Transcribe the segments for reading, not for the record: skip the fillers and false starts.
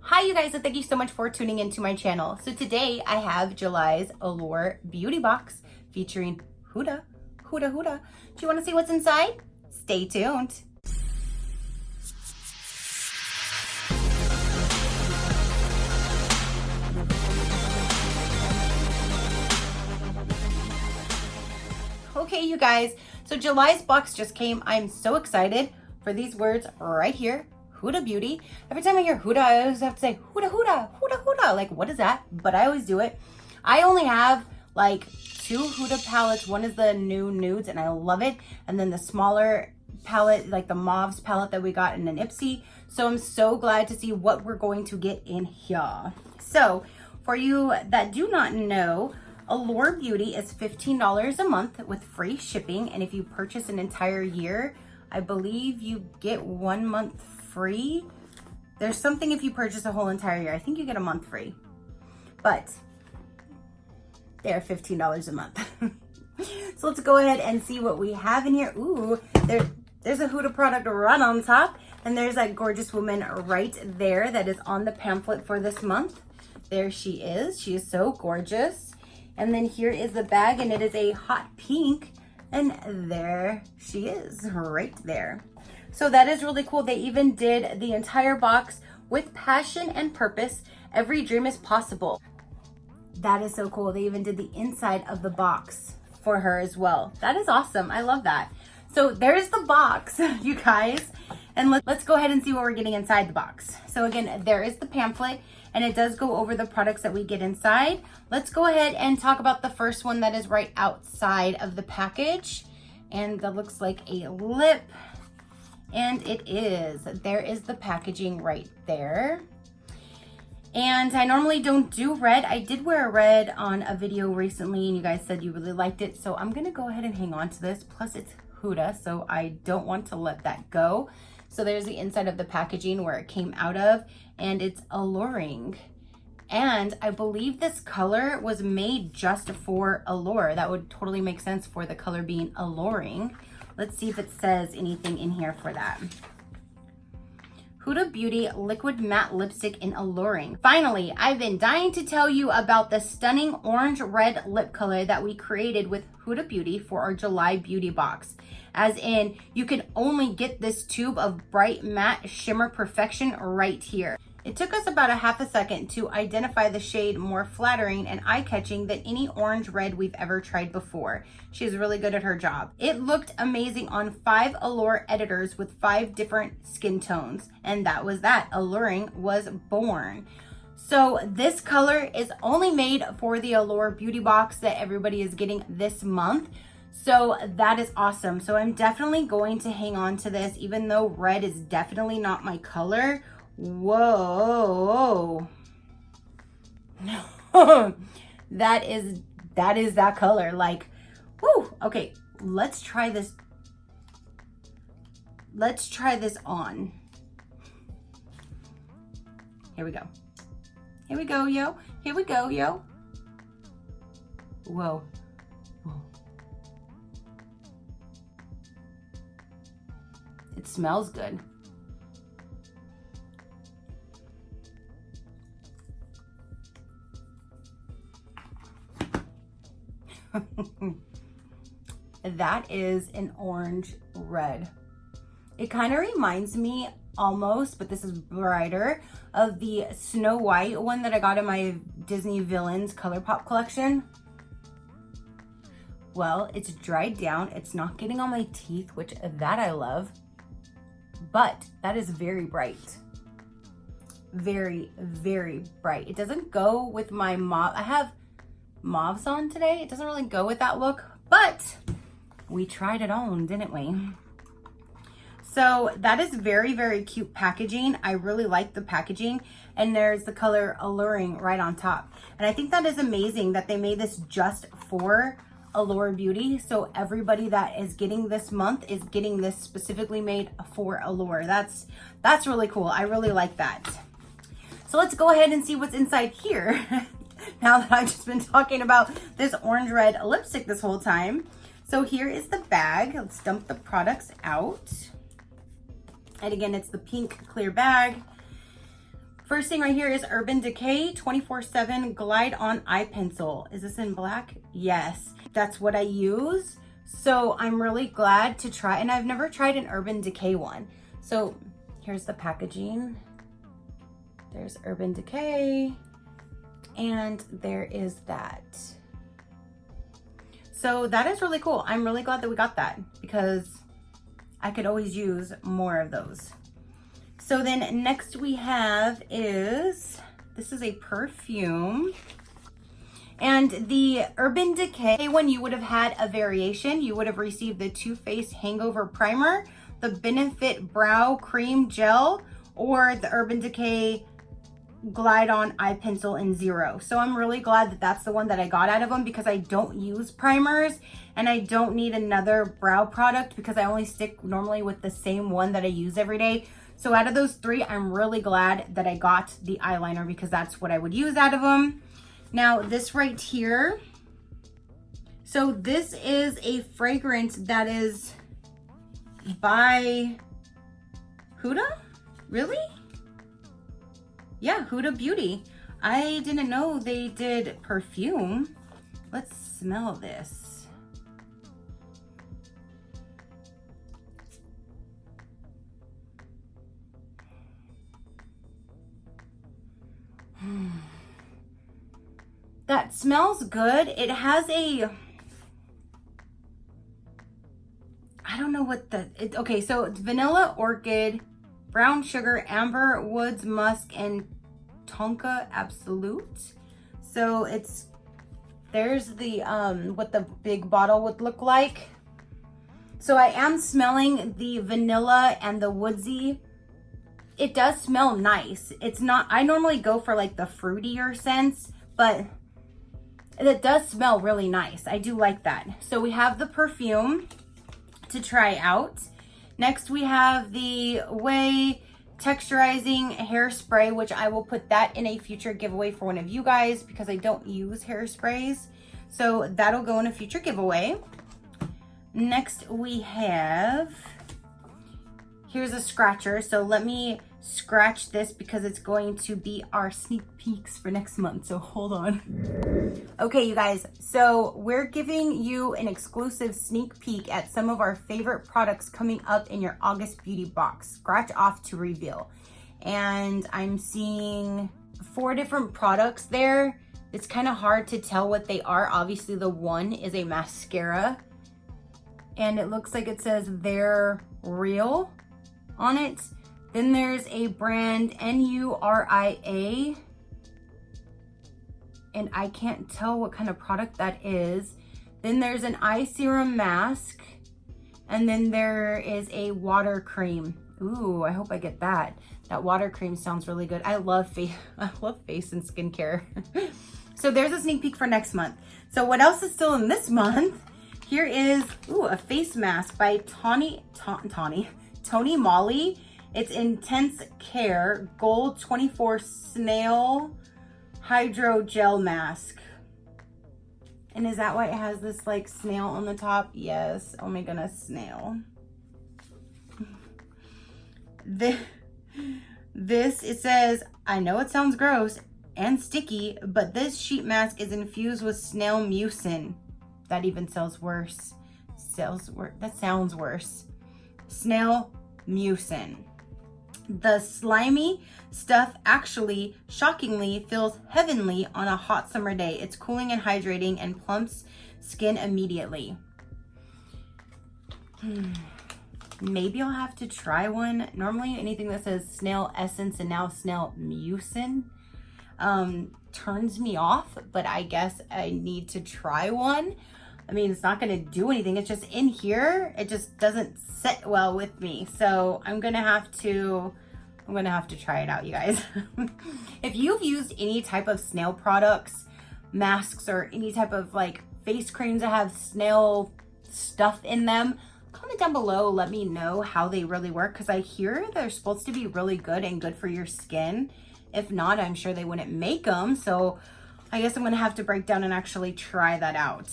Hi you guys, and thank you so much for tuning into my channel. So today I have July's Allure beauty box featuring Huda. Do you want to see what's inside? Stay tuned. Okay you guys, so July's box just came. I'm so excited for these words right here. Huda Beauty. Every time I hear Huda, I always have to say Huda. Like, what is that? But I always do it. I only have like 2 Huda palettes. One is the new nudes and I love it. And then the smaller palette, like the mauves palette that we got in an Ipsy. So I'm so glad to see what we're going to get in here. So for you that do not know, Allure Beauty is $15 a month with free shipping. And if you purchase an entire year, I believe you get 1 month free. There's something if you purchase a whole entire year. I think you get a month free, but they're $15 a month. So let's go ahead and see what we have in here. Ooh, there's a Huda product right on top, and there's that gorgeous woman right there that is on the pamphlet for this month. There she is. She is so gorgeous. And then here is the bag, and it is a hot pink, and there she is right there. So that is really cool. They even did the entire box with passion and purpose. Every dream is possible. That is so cool. They even did the inside of the box for her as well. That is awesome. I love that. So there's the box, you guys. And let's go ahead and see what we're getting inside the box. So again, there is the pamphlet, and it does go over the products that we get inside. Let's go ahead and talk about the first one that is right outside of the package. And that looks like a lip. And it is. There is the packaging right there. And I normally don't do red. I did wear red on a video recently and you guys said you really liked it. So I'm gonna go ahead and hang on to this. Plus it's Huda, so I don't want to let that go. So there's the inside of the packaging where it came out of, and it's alluring. And I believe this color was made just for Allure. That would totally make sense for the color being alluring. Let's see if it says anything in here for that. Huda Beauty Liquid Matte Lipstick in Alluring. Finally, I've been dying to tell you about the stunning orange red lip color that we created with Huda Beauty for our July beauty box. As in, you can only get this tube of bright matte shimmer perfection right here. It took us about a half a second to identify the shade more flattering and eye-catching than any orange red we've ever tried before. She's really good at her job. It looked amazing on 5 Allure editors with 5 different skin tones. And that was that. Alluring was born. So this color is only made for the Allure beauty box that everybody is getting this month. So that is awesome. So I'm definitely going to hang on to this, even though red is definitely not my color. Whoa. that is that color. Like, whoo. Okay, let's try this. Let's try this on. Here we go. Here we go, yo. Here we go, yo. Whoa. Whoa. It smells good. That is an orange red. It kind of reminds me almost, but this is brighter, of the Snow White one that I got in my Disney Villains ColourPop collection. Well, it's dried down. It's not getting on my teeth, which that I love, but that is very bright. Very, very bright. It doesn't go with my mauve. I have mauves on today. It doesn't really go with that look, but we tried it on, didn't we? So that is very, very cute packaging. I really like the packaging, and there's the color Alluring right on top. And I think that is amazing that they made this just for Allure Beauty. So everybody that is getting this month is getting this specifically made for Allure. That's really cool. I really like that. So let's go ahead and see what's inside here. Now that I've just been talking about this orange red lipstick this whole time. So here is the bag. Let's dump the products out. And again, it's the pink clear bag. First thing right here is Urban Decay 24/7 Glide On Eye Pencil. Is this in black? Yes, that's what I use. So I'm really glad to try, and I've never tried an Urban Decay one. So here's the packaging. There's Urban Decay, and there is that. So that is really cool. I'm really glad that we got that because I could always use more of those. So then next we have is, this is a perfume. And the Urban Decay one, you would have had a variation. You would have received the Too Faced Hangover Primer, the Benefit Brow Cream Gel, or the Urban Decay Glide On Eye Pencil in 0. So I'm really glad that that's the one that I got out of them because I don't use primers and I don't need another brow product because I only stick normally with the same one that I use every day. So out of those 3, I'm really glad that I got the eyeliner because that's what I would use out of them. Now this right here, so this is a fragrance that is by Huda? Really? Yeah, Huda Beauty. I didn't know they did perfume. Let's smell this. That smells good. It has a, I don't know what the, okay, so it's vanilla, orchid, brown sugar, amber, woods, musk, and tonka absolute. So it's, there's the, what the big bottle would look like. So I am smelling the vanilla and the woodsy. It does smell nice. It's not, I normally go for like the fruitier scents, but it does smell really nice. I do like that. So we have the perfume to try out. Next we have the Way Texturizing Hairspray, which I will put that in a future giveaway for one of you guys because I don't use hairsprays. So that'll go in a future giveaway. Next we have, here's a scratcher. So let me scratch this because it's going to be our sneak peeks for next month. So hold on. Okay, you guys, so we're giving you an exclusive sneak peek at some of our favorite products coming up in your August beauty box, scratch off to reveal. And I'm seeing 4 different products there. It's kind of hard to tell what they are. Obviously the one is a mascara and it looks like it says They're Real on it. Then there's a brand Nuria, and I can't tell what kind of product that is. Then there's an eye serum mask, and then there is a water cream. Ooh, I hope I get that. That water cream sounds really good. I love face and skincare. So there's a sneak peek for next month. So what else is still in this month? Here is, ooh, a face mask by Tony Moly. It's Intense Care Gold 24 Snail Hydro Gel Mask. And is that why it has this like snail on the top? Yes. Oh my goodness, snail. This, it says, I know it sounds gross and sticky, but this sheet mask is infused with snail mucin. That even sounds worse. That sounds worse. Snail mucin. The slimy stuff actually, shockingly, feels heavenly on a hot summer day. It's cooling and hydrating and plumps skin immediately. Maybe I'll have to try one. Normally anything that says snail essence and now snail mucin turns me off, but I guess I need to try one. I mean, it's not gonna do anything. It's just in here. It just doesn't sit well with me. So I'm gonna have to try it out, you guys. If you've used any type of snail products, masks, or any type of like face creams that have snail stuff in them, comment down below, let me know how they really work, because I hear they're supposed to be really good and good for your skin. If not, I'm sure they wouldn't make them. So I guess I'm gonna have to break down and actually try that out.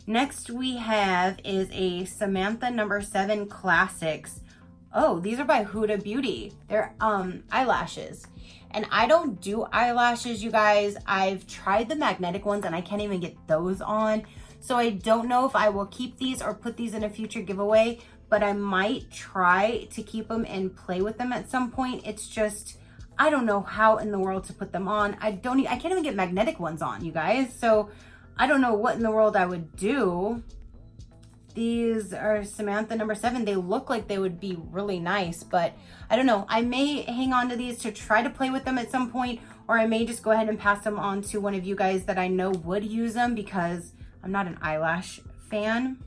Next we have is a Samantha No. 7 Classics. Oh, these are by Huda Beauty. They're eyelashes. And I don't do eyelashes, you guys. I've tried the magnetic ones and I can't even get those on. So I don't know if I will keep these or put these in a future giveaway, but I might try to keep them and play with them at some point. It's just, I don't know how in the world to put them on. I can't even get magnetic ones on, you guys. So I don't know what in the world I would do. These are Samantha number 7. They look like they would be really nice, but I don't know. I may hang on to these to try to play with them at some point, or I may just go ahead and pass them on to one of you guys that I know would use them, because I'm not an eyelash fan,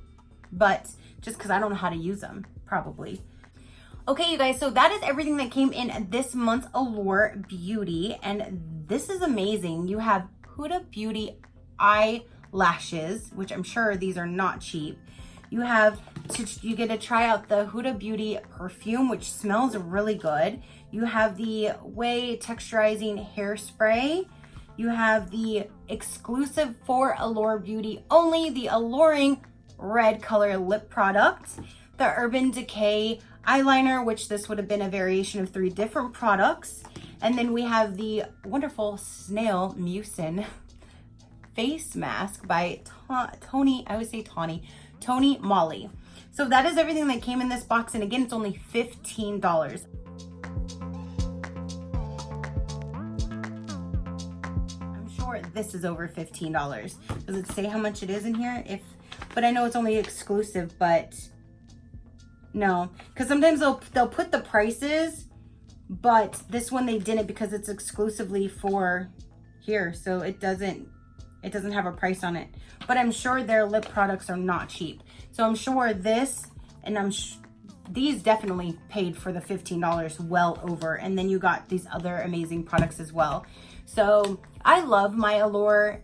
but just because I don't know how to use them, probably. Okay, you guys, so that is everything that came in this month's Allure Beauty, and this is amazing. You have Huda Beauty eyelashes, which I'm sure these are not cheap. You get to try out the Huda Beauty perfume, which smells really good. You have the Way Texturizing Hairspray. You have the exclusive for Allure Beauty only, the Alluring Red Color Lip Product. The Urban Decay eyeliner, which this would have been a variation of 3 different products. And then we have the wonderful Snail Mucin face mask by Tony Moly. So that is everything that came in this box, and again, it's only $15. I'm sure this is over $15. Does it say how much it is in here? But I know it's only exclusive, but no, because sometimes they'll put the prices, but this one they didn't because it's exclusively for here, so it doesn't have a price on it. But I'm sure their lip products are not cheap. So I'm sure this, and these definitely paid for the $15, well over. And then you got these other amazing products as well. So I love my Allure,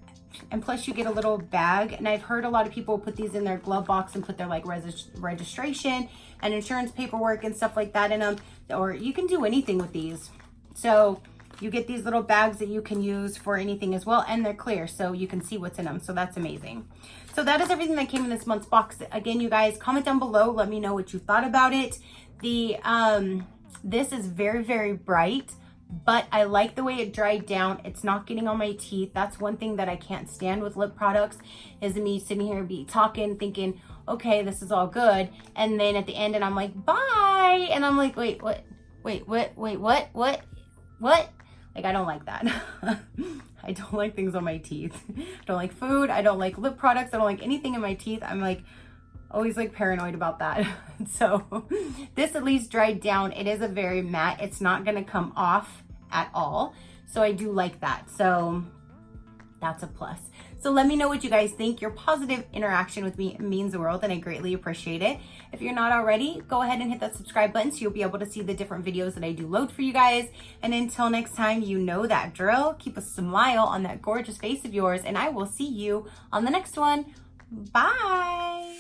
and plus you get a little bag. And I've heard a lot of people put these in their glove box and put their like registration and insurance paperwork and stuff like that in them. Or you can do anything with these. So you get these little bags that you can use for anything as well, and they're clear, so you can see what's in them. So that's amazing. So that is everything that came in this month's box. Again, you guys, comment down below. Let me know what you thought about it. This is very, very bright, but I like the way it dried down. It's not getting on my teeth. That's one thing that I can't stand with lip products, is me sitting here talking, thinking, okay, this is all good. And then at the end, and I'm like, bye. And I'm like, wait, what? Like, I don't like that. I don't like things on my teeth. I don't like food. I don't like lip products. I don't like anything in my teeth. I'm like, always like paranoid about that. So this at least dried down. It is a very matte. It's not gonna come off at all. So I do like that. So that's a plus. So let me know what you guys think. Your positive interaction with me means the world, and I greatly appreciate it. If you're not already, go ahead and hit that subscribe button so you'll be able to see the different videos that I do load for you guys. And until next time, you know that drill. Keep a smile on that gorgeous face of yours, and I will see you on the next one. Bye.